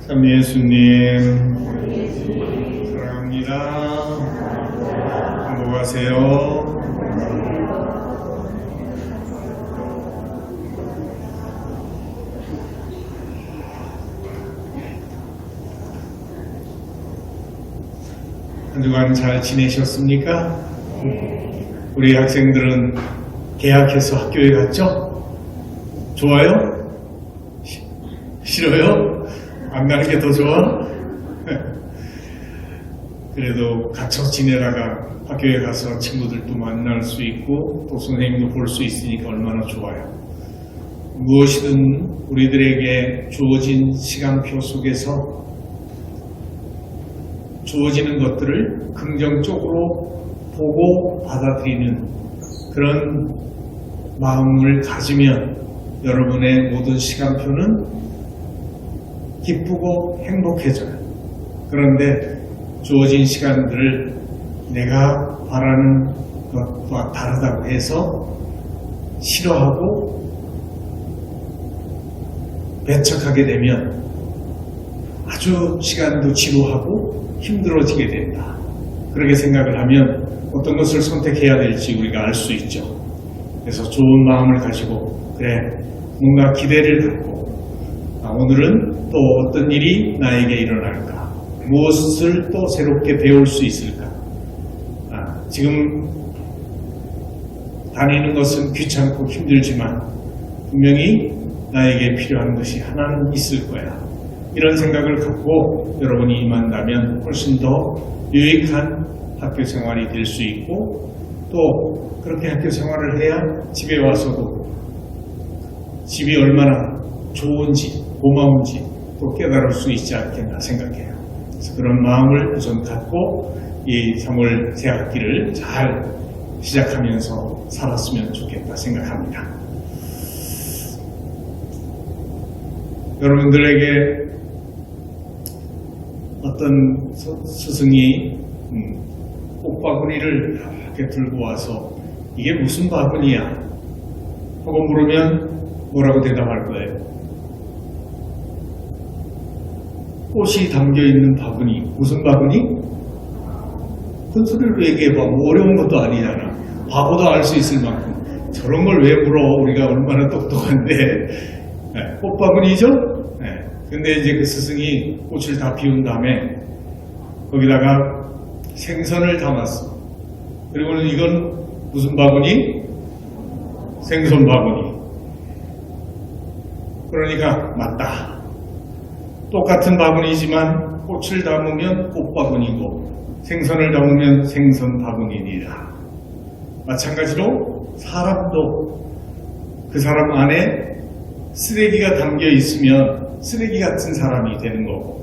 참 예수님 사랑합니다. 행복하세요. 한 주간 잘 지내셨습니까? 우리 학생들은 개학해서 학교에 갔죠? 좋아요? 싫어요? 안 가는 게 더 좋아? 그래도 갇혀 지내다가 학교에 가서 친구들도 만날 수 있고 또 선생님도 볼 수 있으니까 얼마나 좋아요. 무엇이든 우리들에게 주어진 시간표 속에서 주어지는 것들을 긍정적으로 보고 받아들이는 그런 마음을 가지면 여러분의 모든 시간표는 기쁘고 행복해져요. 그런데 주어진 시간들을 내가 바라는 것과 다르다고 해서 싫어하고 배척하게 되면 아주 시간도 지루하고 힘들어지게 된다. 그렇게 생각을 하면 어떤 것을 선택해야 될지 우리가 알 수 있죠. 그래서 좋은 마음을 가지고 그래 뭔가 기대를 갖고 오늘은 또 어떤 일이 나에게 일어날까? 무엇을 또 새롭게 배울 수 있을까? 지금 다니는 것은 귀찮고 힘들지만 분명히 나에게 필요한 것이 하나는 있을 거야. 이런 생각을 갖고 여러분이 임한다면 훨씬 더 유익한 학교 생활이 될 수 있고 또 그렇게 학교 생활을 해야 집에 와서도 집이 얼마나 좋은지 고마운지 또 깨달을 수 있지 않겠나 생각해요. 그래서 그런 마음을 우선 갖고 이 3월 새 학기를 잘 시작하면서 살았으면 좋겠다 생각합니다. 여러분들에게 어떤 스승이 꽃바구니를 이렇게 들고 와서 이게 무슨 바구니야? 하고 물으면 뭐라고 대답할 거예요? 꽃이 담겨있는 바구니. 무슨 바구니? 큰 소리로 얘기해봐. 뭐 어려운 것도 아니잖아. 바보도 알 수 있을 만큼. 저런 걸 왜 물어? 우리가 얼마나 똑똑한데. 네, 꽃바구니죠? 네. 근데 이제 그 스승이 꽃을 다 피운 다음에 거기다가 생선을 담았어. 그리고는 이건 무슨 바구니? 생선 바구니. 그러니까 맞다. 똑같은 바구니지만 꽃을 담으면 꽃바구니고 생선을 담으면 생선 바구니니라. 마찬가지로 사람도 그 사람 안에 쓰레기가 담겨 있으면 쓰레기 같은 사람이 되는 거고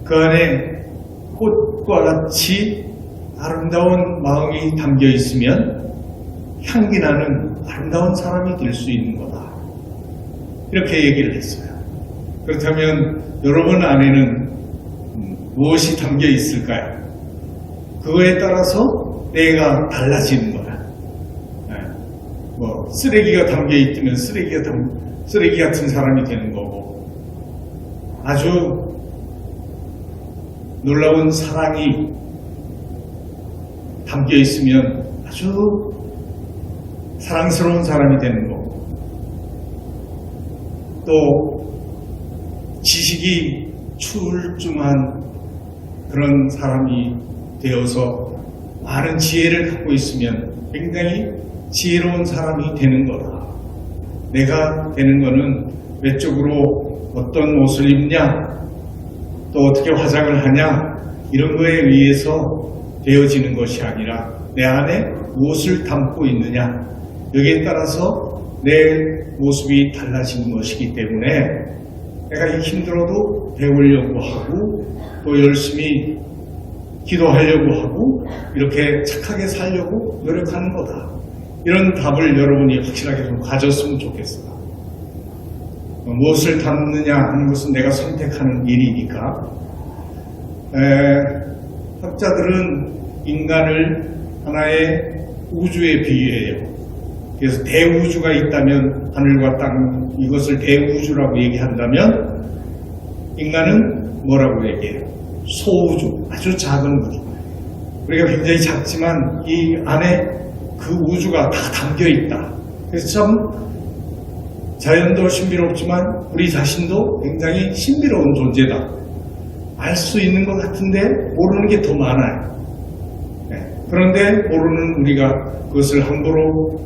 그 안에 꽃과 같이 아름다운 마음이 담겨 있으면 향기 나는 아름다운 사람이 될 수 있는 거다. 이렇게 얘기를 했어요. 그렇다면 여러분 안에는 무엇이 담겨 있을까요? 그거에 따라서 내가 달라지는 거야. 쓰레기가 담겨 있으면 쓰레기 같은 사람이 되는 거고 아주 놀라운 사랑이 담겨 있으면 아주 사랑스러운 사람이 되는 거고 또 지식이 출중한 그런 사람이 되어서 많은 지혜를 갖고 있으면 굉장히 지혜로운 사람이 되는 거다. 내가 되는 거는 외적으로 어떤 옷을 입냐 또 어떻게 화장을 하냐 이런 거에 의해서 되어지는 것이 아니라 내 안에 무엇을 담고 있느냐 여기에 따라서 내 모습이 달라지는 것이기 때문에 내가 힘들어도 배우려고 하고 또 열심히 기도하려고 하고 이렇게 착하게 살려고 노력하는 거다. 이런 답을 여러분이 확실하게 좀 가졌으면 좋겠어요. 무엇을 담느냐 하는 것은 내가 선택하는 일이니까 학자들은 인간을 하나의 우주에 비유해요. 그래서 대우주가 있다면 하늘과 땅 이것을 대우주라고 얘기한다면 인간은 뭐라고 얘기해요? 소우주, 아주 작은 우주. 우리가 굉장히 작지만 이 안에 그 우주가 다 담겨 있다. 그래서 참 자연도 신비롭지만 우리 자신도 굉장히 신비로운 존재다. 알 수 있는 것 같은데 모르는 게 더 많아요. 그런데 모르는 우리가 그것을 함부로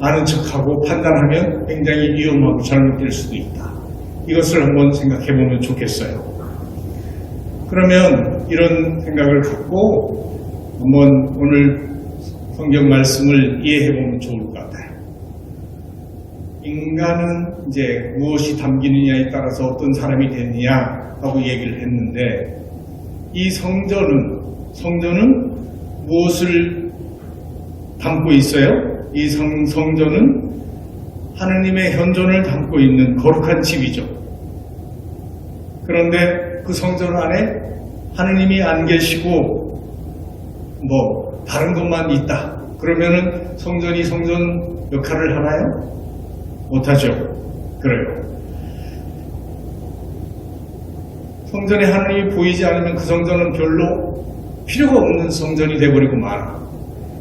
아는 척하고 판단하면 굉장히 위험하고 잘못될 수도 있다. 이것을 한번 생각해 보면 좋겠어요. 그러면 이런 생각을 갖고 한번 오늘 성경 말씀을 이해해 보면 좋을 것 같아요. 인간은 이제 무엇이 담기느냐에 따라서 어떤 사람이 되느냐 하고 얘기를 했는데, 이 성전은 무엇을 담고 있어요? 이 성전은 하느님의 현존을 담고 있는 거룩한 집이죠. 그런데 그 성전 안에 하느님이 안 계시고 다른 것만 있다. 그러면은 성전이 성전 역할을 하나요? 못하죠. 그래요. 성전에 하느님이 보이지 않으면 그 성전은 별로 필요가 없는 성전이 되어버리고 말아.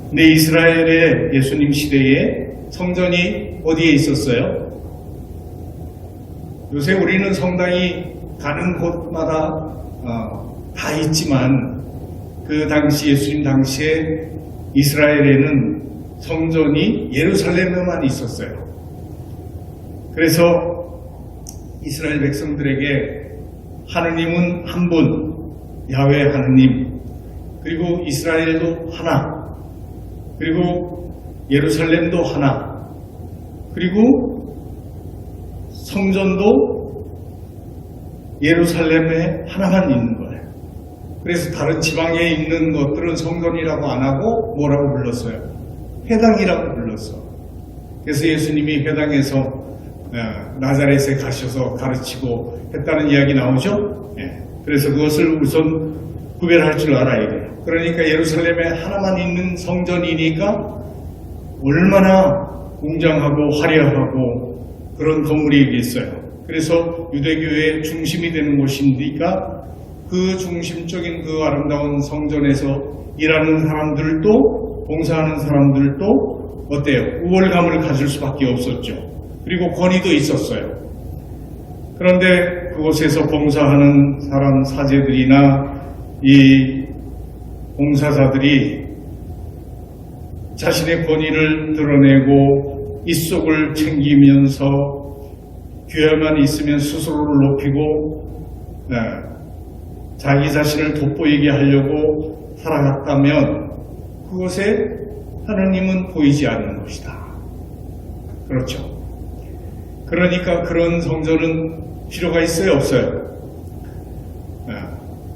근데 이스라엘의 예수님 시대에 성전이 어디에 있었어요? 요새 우리는 성당이 가는 곳마다 다 있지만 그 당시 예수님 당시에 이스라엘에는 성전이 예루살렘에만 있었어요. 그래서 이스라엘 백성들에게 하느님은 한 분, 야훼 하느님, 그리고 이스라엘도 하나, 그리고 예루살렘도 하나, 그리고 성전도 예루살렘에 하나만 있는 거예요. 그래서 다른 지방에 있는 것들은 성전이라고 안 하고 뭐라고 불렀어요? 회당이라고 불렀어. 그래서 예수님이 회당에서 나자렛에 가셔서 가르치고 했다는 이야기 나오죠? 그래서 그것을 우선 구별할 줄 알아야 돼요. 그러니까 예루살렘에 하나만 있는 성전이니까 얼마나 웅장하고 화려하고 그런 건물이겠어요. 그래서 유대교의 중심이 되는 곳이니까 그 중심적인 그 아름다운 성전에서 일하는 사람들도, 봉사하는 사람들도 어때요? 우월감을 가질 수밖에 없었죠. 그리고 권위도 있었어요. 그런데 그곳에서 봉사하는 사람 사제들이나 이 봉사자들이 자신의 권위를 드러내고 입속을 챙기면서 교회만 있으면 스스로를 높이고 자기 자신을 돋보이게 하려고 살아갔다면 그것에 하느님은 보이지 않는 것이다. 그렇죠. 그러니까 그런 성전은 필요가 있어요, 없어요?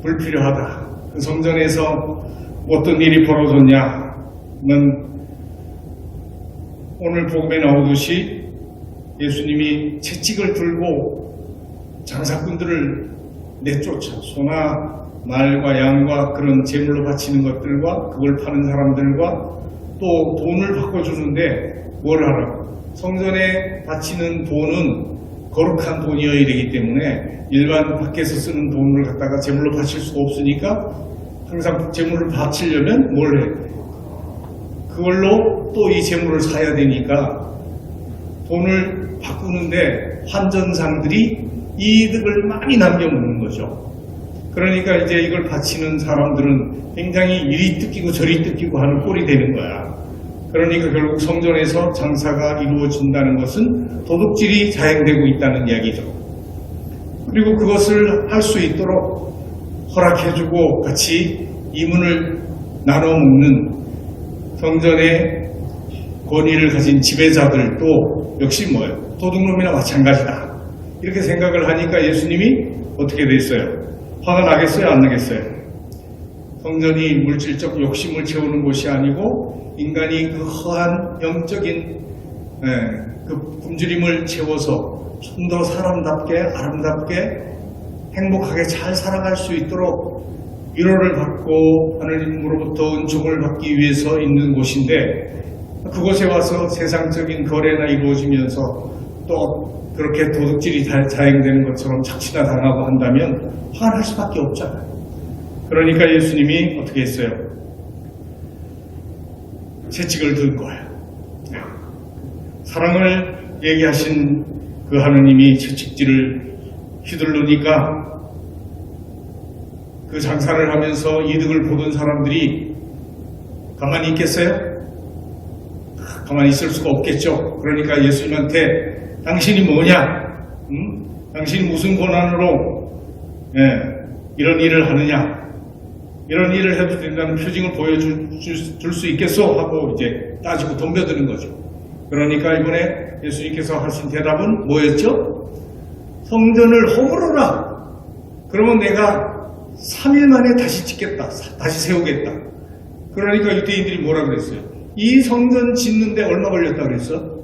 불필요하다. 그 성전에서 어떤 일이 벌어졌냐는 오늘 복음에 나오듯이 예수님이 채찍을 들고 장사꾼들을 내쫓아 소나 말과 양과 그런 제물로 바치는 것들과 그걸 파는 사람들과 또 돈을 바꿔주는데 뭘 하라고? 성전에 바치는 돈은 거룩한 돈이어야 되기 때문에 일반 밖에서 쓰는 돈을 갖다가 제물로 바칠 수가 없으니까 항상 제물을 바치려면 뭘 해? 그걸로 또 이 제물을 사야 되니까 돈을 바꾸는데 환전상들이 이득을 많이 남겨먹는 거죠. 그러니까 이제 이걸 바치는 사람들은 굉장히 이리 뜯기고 저리 뜯기고 하는 꼴이 되는 거야. 그러니까 결국 성전에서 장사가 이루어진다는 것은 도둑질이 자행되고 있다는 이야기죠. 그리고 그것을 할 수 있도록 허락해주고 같이 이문을 나눠 먹는 성전의 권위를 가진 지배자들도 역시 뭐예요? 도둑놈이나 마찬가지다. 이렇게 생각을 하니까 예수님이 어떻게 됐어요? 화가 나겠어요? 안 나겠어요? 성전이 물질적 욕심을 채우는 곳이 아니고 인간이 그 허한 영적인 그 굶주림을 채워서 좀 더 사람답게 아름답게 행복하게 잘 살아갈 수 있도록 위로를 받고 하느님으로부터 은총을 받기 위해서 있는 곳인데 그곳에 와서 세상적인 거래나 이루어지면서 또 그렇게 도둑질이 자행되는 것처럼 착시나 당하고 한다면 화가 날 수밖에 없잖아요. 그러니까 예수님이 어떻게 했어요? 채찍을 든 거예요. 사랑을 얘기하신 그 하느님이 채찍질을 휘두르니까 그 장사를 하면서 이득을 보던 사람들이 가만히 있겠어요? 가만히 있을 수가 없겠죠. 그러니까 예수님한테 당신이 뭐냐? 당신이 무슨 권한으로 이런 일을 하느냐? 이런 일을 해도 된다는 표징을 보여줄 수 있겠소? 하고 이제 따지고 덤벼드는 거죠. 그러니까 이번에 예수님께서 하신 대답은 뭐였죠? 성전을 허물어라. 그러면 내가 3일 만에 다시 짓겠다. 다시 세우겠다. 그러니까 유대인들이 뭐라 그랬어요? 이 성전 짓는데 얼마 걸렸다 그랬어?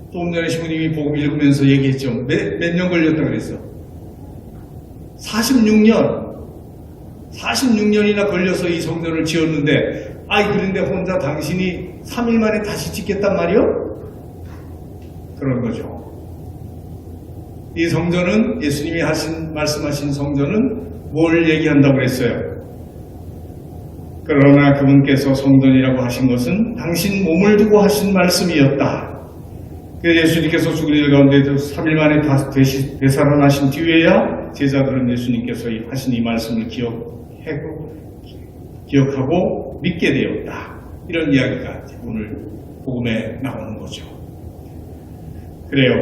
조금 전에 신부님이 복음 읽으면서 얘기했죠. 몇 년 걸렸다 그랬어? 46년이나 걸려서 이 성전을 지었는데, 그런데 혼자 당신이 3일 만에 다시 짓겠단 말이요? 그런 거죠. 이 성전은, 예수님이 말씀하신 성전은 뭘 얘기한다고 그랬어요? 그러나 그분께서 성전이라고 하신 것은 당신 몸을 두고 하신 말씀이었다. 그래서 예수님께서 죽은 일 가운데도 3일 만에 되살아나신 뒤에야 제자들은 예수님께서 하신 이 말씀을 기억하고 믿게 되었다. 이런 이야기가 오늘 복음에 나오는 거죠. 그래요.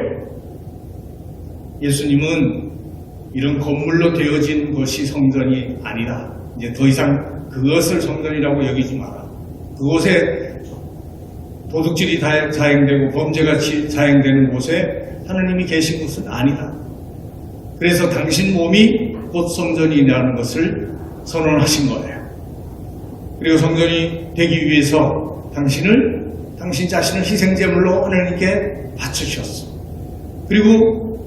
예수님은 이런 건물로 되어진 것이 성전이 아니다. 이제 더 이상 그것을 성전이라고 여기지 마라. 그곳에 도둑질이 자행되고 범죄가 자행되는 곳에 하나님이 계신 곳은 아니다. 그래서 당신 몸이 곧 성전이라는 것을 선언하신 거예요. 그리고 성전이 되기 위해서 당신 자신을 희생제물로 하나님께 바치셨어. 그리고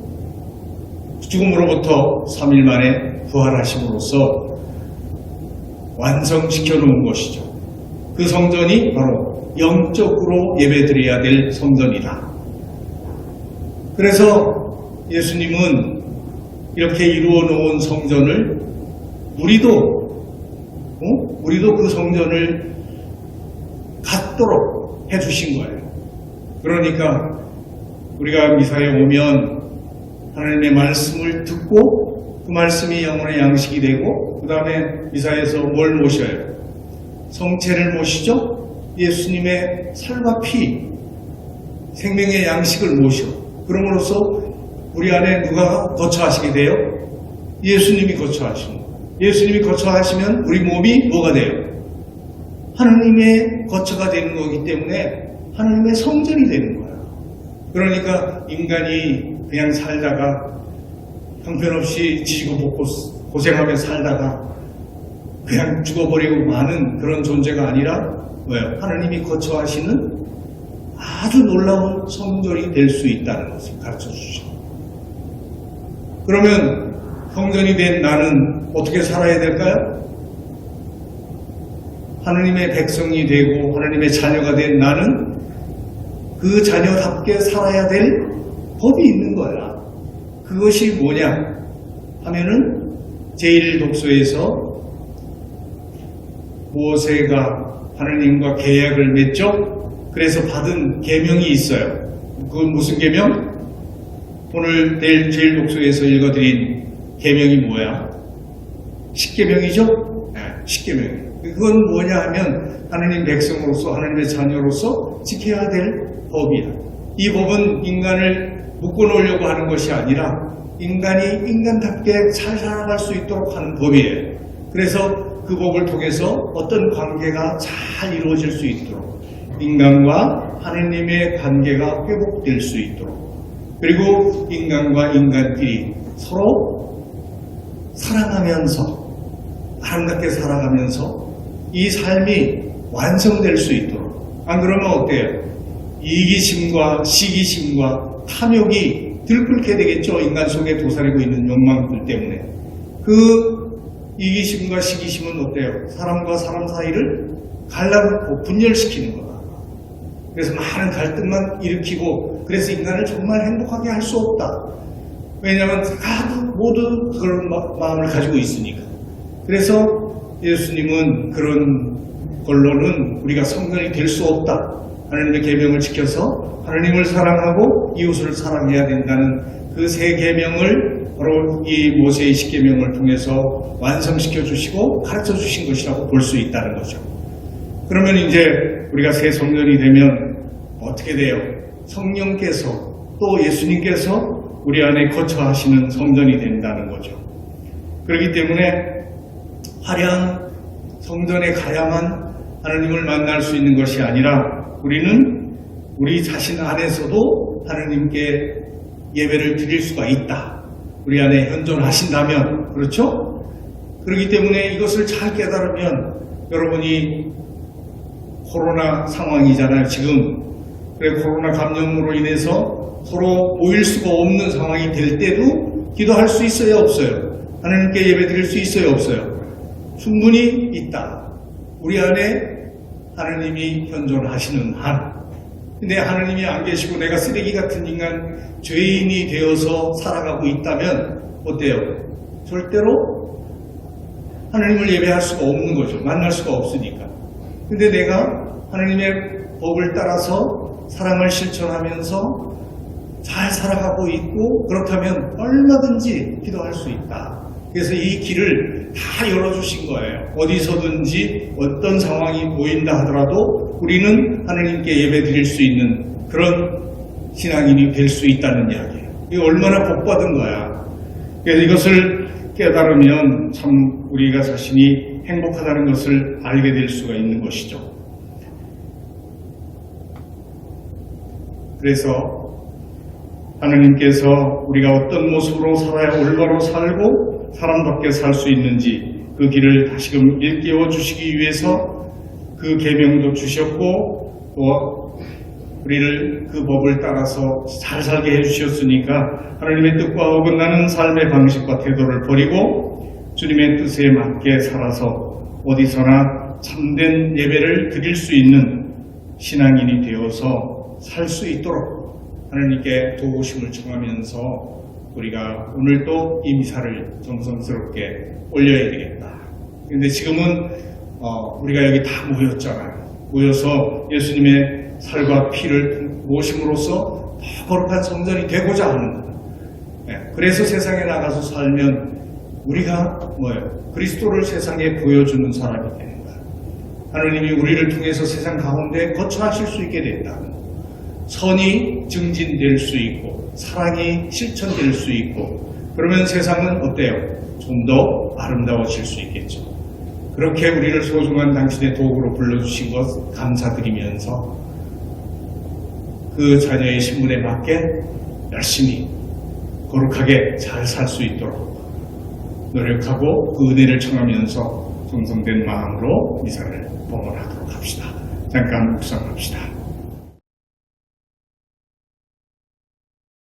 죽음으로부터 3일 만에 부활하심으로써 완성시켜 놓은 것이죠. 그 성전이 바로 영적으로 예배드려야 될 성전이다. 그래서 예수님은 이렇게 이루어 놓은 성전을 우리도 그 성전을 갖도록 해주신 거예요. 그러니까 우리가 미사에 오면 하나님의 말씀을 듣고 그 말씀이 영혼의 양식이 되고 그 다음에 미사에서 뭘 모셔요? 성체를 모시죠? 예수님의 살과 피, 생명의 양식을 모셔. 그럼으로써 우리 안에 누가 거처하시게 돼요? 예수님이 거처하시는 거예요. 예수님이 거처하시면 우리 몸이 뭐가 돼요? 하나님의 거처가 되는 거기 때문에 하나님의 성전이 되는 거예요. 그러니까 인간이 그냥 살다가 형편없이 지고 볶고 고생하며 살다가 그냥 죽어버리고 마는 그런 존재가 아니라 왜요? 하나님이 거처하시는 아주 놀라운 성전이 될 수 있다는 것을 가르쳐 주시죠. 그러면 성전이 된 나는 어떻게 살아야 될까요? 하나님의 백성이 되고 하나님의 자녀가 된 나는 그 자녀답게 살아야 될 법이 있는 거야. 그것이 뭐냐 하면은 제1독서에서 모세가 하나님과 계약을 맺죠. 그래서 받은 계명이 있어요. 그건 무슨 계명? 오늘 내일 제1독서에서 읽어드린 계명이 뭐야? 십계명이죠? 네, 십계명. 그건 뭐냐 하면 하나님 백성으로서 하나님의 자녀로서 지켜야 될 법이야. 이 법은 인간을 묶어놓으려고 하는 것이 아니라 인간이 인간답게 잘 살아갈 수 있도록 하는 법이에요. 그래서 그 법을 통해서 어떤 관계가 잘 이루어질 수 있도록 인간과 하나님의 관계가 회복될 수 있도록 그리고 인간과 인간끼리 서로 사랑하면서 아름답게 살아가면서 이 삶이 완성될 수 있도록 안 그러면 어때요? 이기심과 시기심과 탐욕이 들끓게 되겠죠. 인간 속에 도사리고 있는 욕망들 때문에. 그 이기심과 시기심은 어때요? 사람과 사람 사이를 갈라놓고 분열시키는 거다. 그래서 많은 갈등만 일으키고 그래서 인간을 정말 행복하게 할 수 없다. 왜냐하면 모두 그런 마음을 가지고 있으니까. 그래서 예수님은 그런 걸로는 우리가 성전이 될 수 없다. 하나님의 계명을 지켜서 하나님을 사랑하고 이웃을 사랑해야 된다는 그 세 계명을 바로 이 모세의 십계명을 통해서 완성시켜 주시고 가르쳐 주신 것이라고 볼 수 있다는 거죠. 그러면 이제 우리가 새 성전이 되면 어떻게 돼요? 성령께서 또 예수님께서 우리 안에 거처하시는 성전이 된다는 거죠. 그렇기 때문에 화려한 성전에 가야만 하나님을 만날 수 있는 것이 아니라 우리는 우리 자신 안에서도 하나님께 예배를 드릴 수가 있다. 우리 안에 현존하신다면, 그렇죠? 그렇기 때문에 이것을 잘 깨달으면 여러분이 코로나 상황이잖아요, 지금. 그래, 코로나 감염으로 인해서 서로 모일 수가 없는 상황이 될 때도 기도할 수 있어요, 없어요? 하나님께 예배 드릴 수 있어요, 없어요? 충분히 있다. 우리 안에 하나님이 현존하시는 한. 근데 하나님이 안 계시고 내가 쓰레기 같은 인간, 죄인이 되어서 살아가고 있다면 어때요? 절대로 하나님을 예배할 수가 없는 거죠. 만날 수가 없으니까. 근데 내가 하나님의 법을 따라서 사랑을 실천하면서 잘 살아가고 있고 그렇다면 얼마든지 기도할 수 있다. 그래서 이 길을 다 열어주신 거예요. 어디서든지 어떤 상황이 보인다 하더라도 우리는 하나님께 예배 드릴 수 있는 그런 신앙인이 될 수 있다는 이야기예요. 이게 얼마나 복받은 거야. 그래서 이것을 깨달으면 참 우리가 자신이 행복하다는 것을 알게 될 수가 있는 것이죠. 그래서 하나님께서 우리가 어떤 모습으로 살아야 올바로 살고 사람답게 살 수 있는지 그 길을 다시금 일깨워 주시기 위해서 그 계명도 주셨고 또 우리를 그 법을 따라서 잘 살게 해주셨으니까 하나님의 뜻과 어긋나는 삶의 방식과 태도를 버리고 주님의 뜻에 맞게 살아서 어디서나 참된 예배를 드릴 수 있는 신앙인이 되어서 살 수 있도록 하나님께 도우심을 청하면서 우리가 오늘도 이 미사를 정성스럽게 올려야 되겠다. 그런데 지금은 우리가 여기 다 모였잖아요. 모여서 예수님의 살과 피를 모심으로써 더 거룩한 성전이 되고자 하는 거예요. 그래서 세상에 나가서 살면 우리가 뭐예요? 그리스도를 세상에 보여주는 사람이 되는 거예요. 하나님이 우리를 통해서 세상 가운데 거처하실 수 있게 된다는 거예요. 선이 증진될 수 있고 사랑이 실천될 수 있고 그러면 세상은 어때요? 좀 더 아름다워질 수 있겠죠. 그렇게 우리를 소중한 당신의 도구로 불러주신 것 감사드리면서 그 자녀의 신분에 맞게 열심히 거룩하게 잘 살 수 있도록 노력하고 그 은혜를 청하면서 정성된 마음으로 미사를 봉헌하도록 합시다. 잠깐 묵상합시다.